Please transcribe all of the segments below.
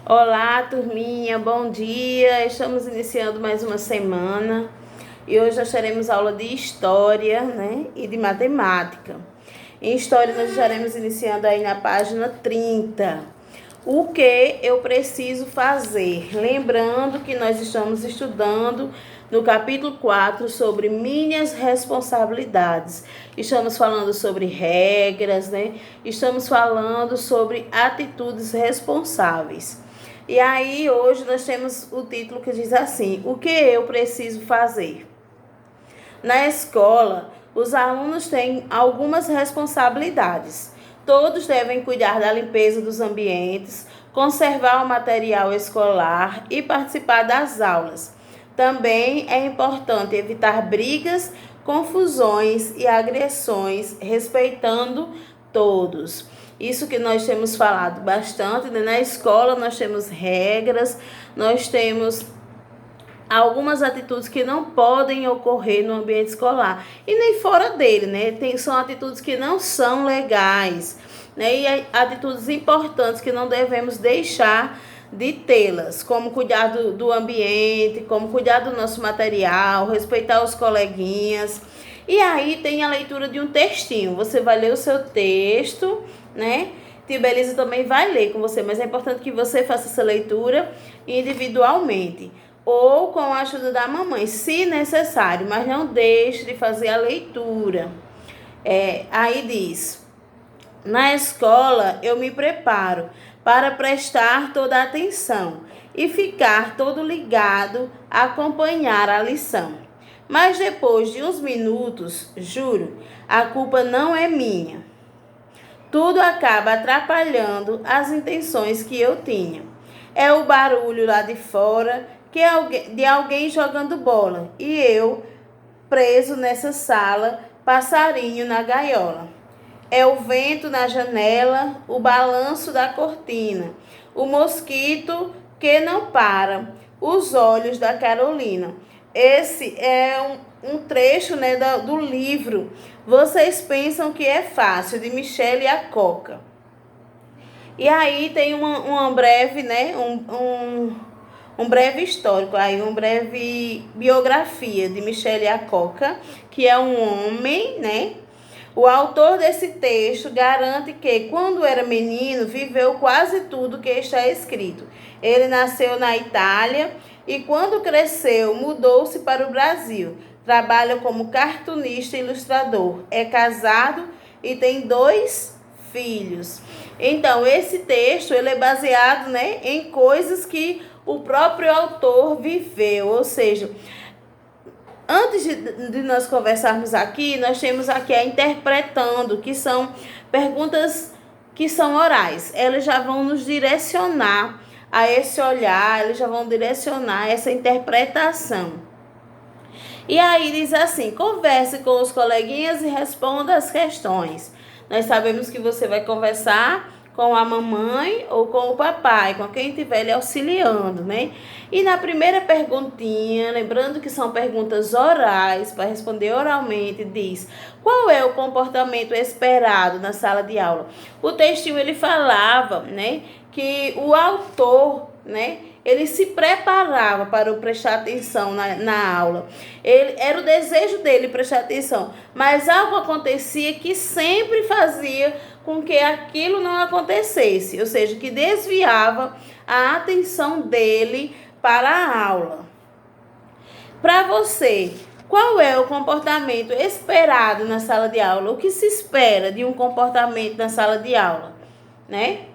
Olá, turminha, bom dia. Estamos iniciando mais uma semana e hoje nós teremos aula de história, né, e de matemática. Em história nós estaremos iniciando aí na página 30. O que eu preciso fazer? Lembrando que nós estamos estudando no capítulo 4 sobre minhas responsabilidades. Estamos falando sobre regras, né? Estamos falando sobre atitudes responsáveis. E aí, hoje nós temos o título que diz assim: o que eu preciso fazer? Na escola, os alunos têm algumas responsabilidades. Todos devem cuidar da limpeza dos ambientes, conservar o material escolar e participar das aulas. Também é importante evitar brigas, confusões e agressões, respeitando todos. Isso que nós temos falado bastante, né? Na escola nós temos regras, nós temos algumas atitudes que não podem ocorrer no ambiente escolar e nem fora dele, né? São atitudes que não são legais, né? E atitudes importantes que não devemos deixar de tê-las, como cuidar do ambiente, como cuidar do nosso material, respeitar os coleguinhas. E aí tem a leitura de um textinho. Você vai ler o seu texto, né? Tia Belisa também vai ler com você, mas é importante que você faça essa leitura individualmente ou com a ajuda da mamãe, se necessário, mas não deixe de fazer a leitura. Aí diz: na escola eu me preparo para prestar toda a atenção e ficar todo ligado a acompanhar a lição. Mas depois de uns minutos, juro, a culpa não é minha. Tudo acaba atrapalhando as intenções que eu tinha. É o barulho lá de fora de alguém jogando bola e eu preso nessa sala, passarinho na gaiola. É o vento na janela, o balanço da cortina, o mosquito que não para, os olhos da Carolina. Esse é um trecho, né, do livro Vocês Pensam que é Fácil, de Michele Acoca. E aí tem uma breve, né, um breve histórico, aí uma breve biografia de Michele Acoca, que é um homem, né? O autor desse texto garante que, quando era menino, viveu quase tudo que está escrito. Ele nasceu na Itália e, quando cresceu, mudou-se para o Brasil. Trabalha como cartunista e ilustrador. É casado e tem 2 filhos. Então, esse texto ele é baseado, né, em coisas que o próprio autor viveu, ou seja, antes de nós conversarmos aqui, nós temos aqui a interpretando, que são perguntas que são orais. Elas já vão nos direcionar a esse olhar, elas já vão direcionar essa interpretação. E aí diz assim: converse com os coleguinhas e responda as questões. Nós sabemos que você vai conversar com a mamãe ou com o papai, com quem estiver lhe auxiliando, né? E na primeira perguntinha, lembrando que são perguntas orais, para responder oralmente, diz: qual é o comportamento esperado na sala de aula? O textinho ele falava, né, que o autor, né, ele se preparava para prestar atenção na aula. Era o desejo dele prestar atenção, mas algo acontecia que sempre fazia com que aquilo não acontecesse, ou seja, que desviava a atenção dele para a aula. Para você, qual é o comportamento esperado na sala de aula? O que se espera de um comportamento na sala de aula, né?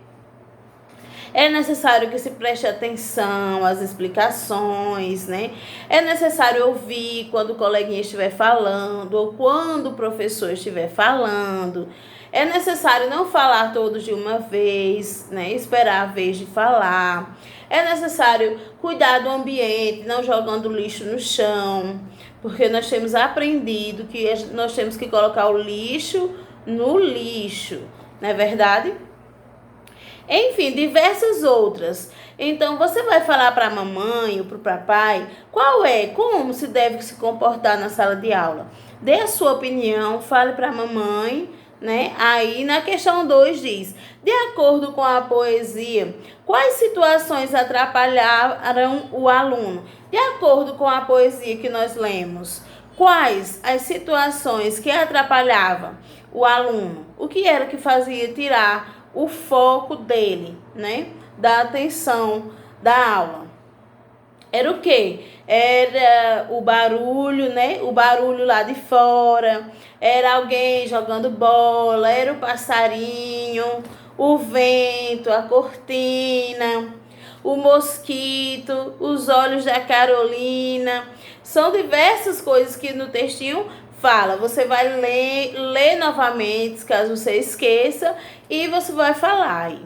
É necessário que se preste atenção às explicações, né? É necessário ouvir quando o coleguinha estiver falando ou quando o professor estiver falando. É necessário não falar todos de uma vez, né? Esperar a vez de falar. É necessário cuidar do ambiente, não jogando lixo no chão, porque nós temos aprendido que nós temos que colocar o lixo no lixo, não é verdade? Enfim, diversas outras. Então, você vai falar para a mamãe ou para o papai como se deve se comportar na sala de aula. Dê a sua opinião, fale para a mamãe, né? Aí na questão 2 diz: de acordo com a poesia, quais situações atrapalharam o aluno? De acordo com a poesia que nós lemos, quais as situações que atrapalhavam o aluno? O que era que fazia tirar o foco dele, né? Da atenção da aula? Era o quê? Era o barulho, né? O barulho lá de fora. Era alguém jogando bola. Era o passarinho, o vento, a cortina, o mosquito, os olhos da Carolina. São diversas coisas que no textinho fala. Você vai ler novamente, caso você esqueça, e você vai falar aí.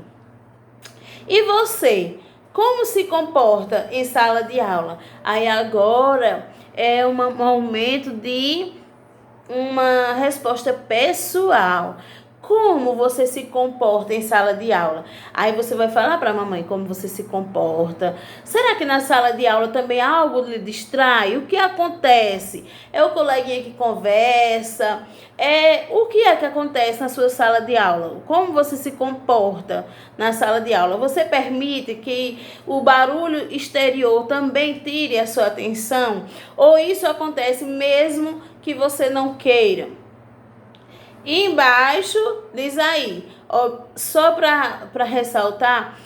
E você? Como se comporta em sala de aula? Aí agora é um momento de uma resposta pessoal. Como você se comporta em sala de aula? Aí você vai falar para a mamãe como você se comporta. Será que na sala de aula também algo lhe distrai? O que acontece? É o coleguinha que conversa? O que é que acontece na sua sala de aula? Como você se comporta na sala de aula? Você permite que o barulho exterior também tire a sua atenção? Ou isso acontece mesmo que você não queira? E embaixo diz aí, ó, só para ressaltar,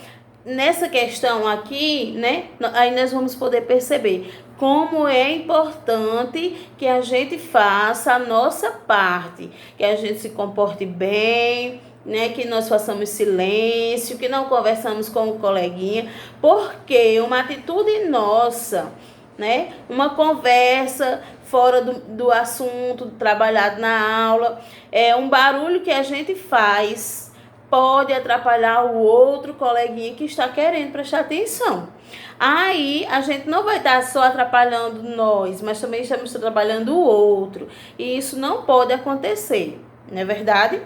nessa questão aqui, né, aí nós vamos poder perceber como é importante que a gente faça a nossa parte, que a gente se comporte bem, né, que nós façamos silêncio, que não conversamos com o coleguinha, porque uma atitude nossa, né, uma conversa fora do assunto trabalhado na aula, um barulho que a gente faz pode atrapalhar o outro coleguinha que está querendo prestar atenção. Aí a gente não vai estar só atrapalhando nós, mas também estamos atrapalhando o outro. E isso não pode acontecer, não é verdade?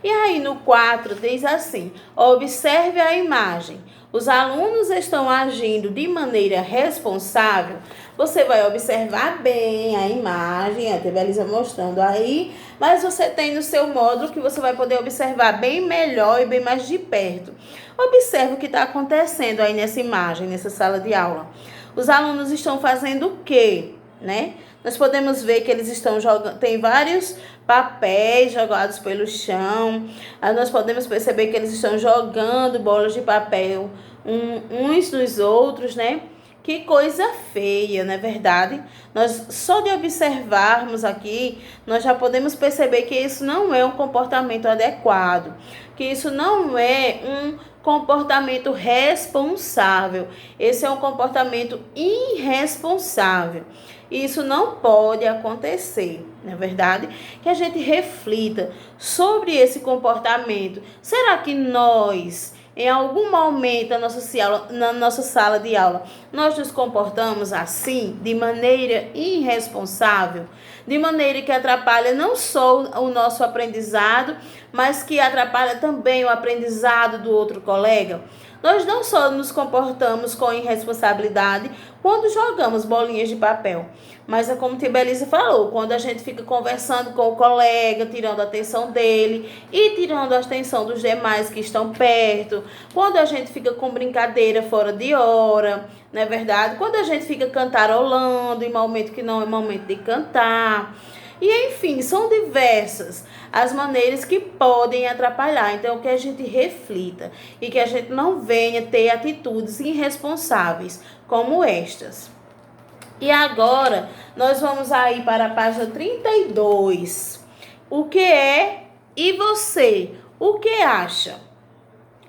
E aí no 4 diz assim: observe a imagem. Os alunos estão agindo de maneira responsável. Você vai observar bem a imagem, a Belisa mostrando aí, mas você tem no seu módulo que você vai poder observar bem melhor e bem mais de perto. Observe o que está acontecendo aí nessa imagem, nessa sala de aula. Os alunos estão fazendo o quê, né? Nós podemos ver que eles estão jogando, tem vários papéis jogados pelo chão. Aí nós podemos perceber que eles estão jogando bolas de papel uns nos outros, né? Que coisa feia, não é verdade? Nós só de observarmos aqui, nós já podemos perceber que isso não é um comportamento adequado, que isso não é um comportamento responsável. Esse é um comportamento irresponsável. Isso não pode acontecer, não é verdade? Que a gente reflita sobre esse comportamento. Será que nós, em algum momento na nossa sala de aula, nós nos comportamos assim, de maneira irresponsável, de maneira que atrapalha não só o nosso aprendizado, mas que atrapalha também o aprendizado do outro colega? Nós não só nos comportamos com irresponsabilidade quando jogamos bolinhas de papel, mas é como a Belisa falou, quando a gente fica conversando com o colega, tirando a atenção dele e tirando a atenção dos demais que estão perto, quando a gente fica com brincadeira fora de hora, não é verdade? Quando a gente fica cantarolando em momento que não é momento de cantar. E, enfim, são diversas as maneiras que podem atrapalhar. Então, que a gente reflita e que a gente não venha ter atitudes irresponsáveis como estas. E agora, nós vamos aí para a página 32. O que é e você? O que acha?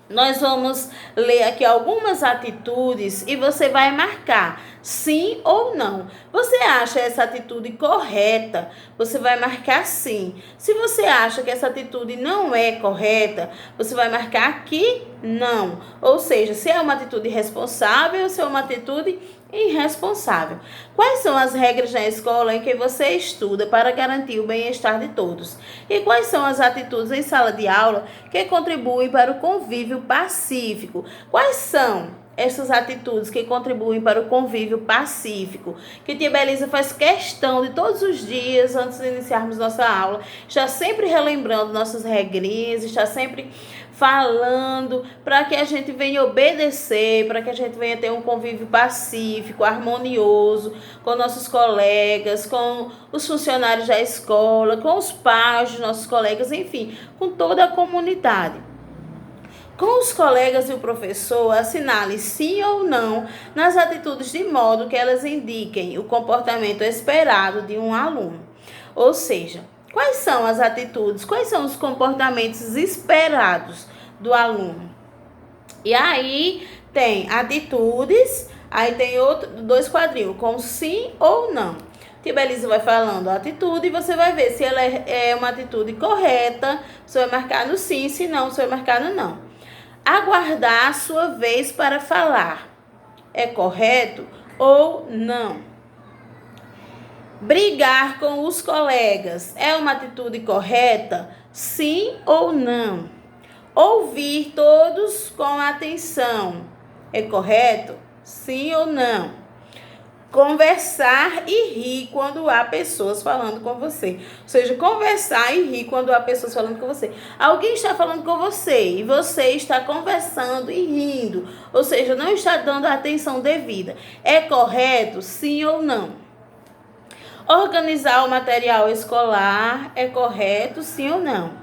Nós vamos ler aqui algumas atitudes e você vai marcar sim ou não. Você acha essa atitude correta? Você vai marcar sim. Se você acha que essa atitude não é correta, você vai marcar aqui não. Ou seja, se é uma atitude responsável ou se é uma atitude irresponsável. Quais são as regras na escola em que você estuda para garantir o bem-estar de todos? E quais são as atitudes em sala de aula que contribuem para o convívio pacífico? Quais são essas atitudes que contribuem para o convívio pacífico, que tia Belisa faz questão de todos os dias, antes de iniciarmos nossa aula, estar sempre relembrando nossas regrinhas, estar sempre falando para que a gente venha obedecer, para que a gente venha ter um convívio pacífico, harmonioso com nossos colegas, com os funcionários da escola, com os pais dos nossos colegas, enfim, com toda a comunidade. Com os colegas e o professor, assinale sim ou não nas atitudes de modo que elas indiquem o comportamento esperado de um aluno. Ou seja, quais são as atitudes, quais são os comportamentos esperados do aluno? E aí tem atitudes, aí tem dois quadrinhos, com sim ou não. Tia Belisa vai falando a atitude e você vai ver se ela é uma atitude correta, você vai marcar no sim, se não, você vai marcar no não. Aguardar a sua vez para falar. É correto ou não? Brigar com os colegas. É uma atitude correta? Sim ou não? Ouvir todos com atenção. É correto? Sim ou não? Conversar e rir quando há pessoas falando com você. Ou seja, conversar e rir quando há pessoas falando com você. Alguém está falando com você e você está conversando e rindo. Ou seja, não está dando a atenção devida. É correto, sim ou não? Organizar o material escolar. É correto, sim ou não?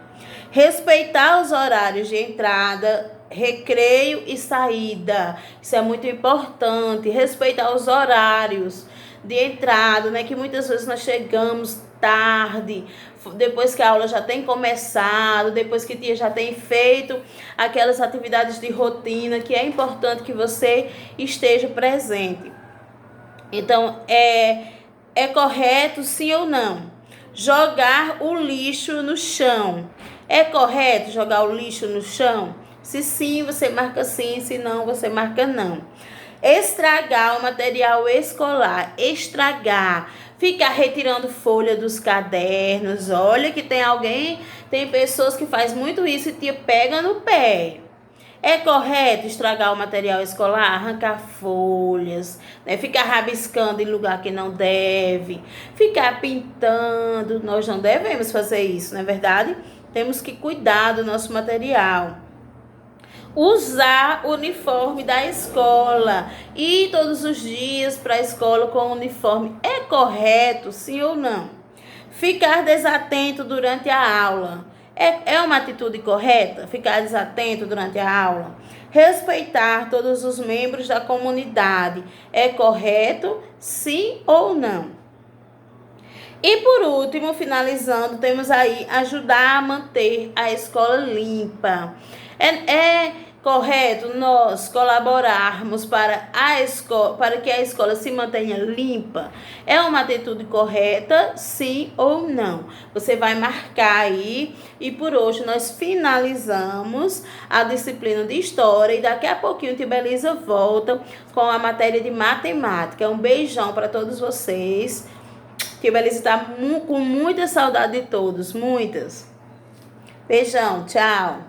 Respeitar os horários de entrada, recreio e saída. Isso é muito importante. Respeitar os horários de entrada, né? Que muitas vezes nós chegamos tarde, depois que a aula já tem começado, depois que a tia já tem feito aquelas atividades de rotina, que é importante que você esteja presente. Então, é correto, sim ou não? Jogar o lixo no chão. É correto jogar o lixo no chão? Se sim, você marca sim, se não, você marca não. Estragar o material escolar. Estragar. Ficar retirando folha dos cadernos. Olha que tem pessoas que faz muito isso e te pega no pé. É correto estragar o material escolar, arrancar folhas, né? Ficar rabiscando em lugar que não deve, ficar pintando. Nós não devemos fazer isso, não é verdade? Temos que cuidar do nosso material. Usar o uniforme da escola. Ir todos os dias para a escola com o uniforme. É correto, sim ou não? Ficar desatento durante a aula. É uma atitude correta? Ficar desatento durante a aula? Respeitar todos os membros da comunidade. É correto, sim ou não? E por último, finalizando, temos aí ajudar a manter a escola limpa. É correto nós colaborarmos para que a escola se mantenha limpa? É uma atitude correta, sim ou não? Você vai marcar aí. E por hoje nós finalizamos a disciplina de História e daqui a pouquinho tia Belisa volta com a matéria de Matemática. Um beijão para todos vocês. Tia Belisa está com muita saudade de todos, muitas. Beijão, tchau.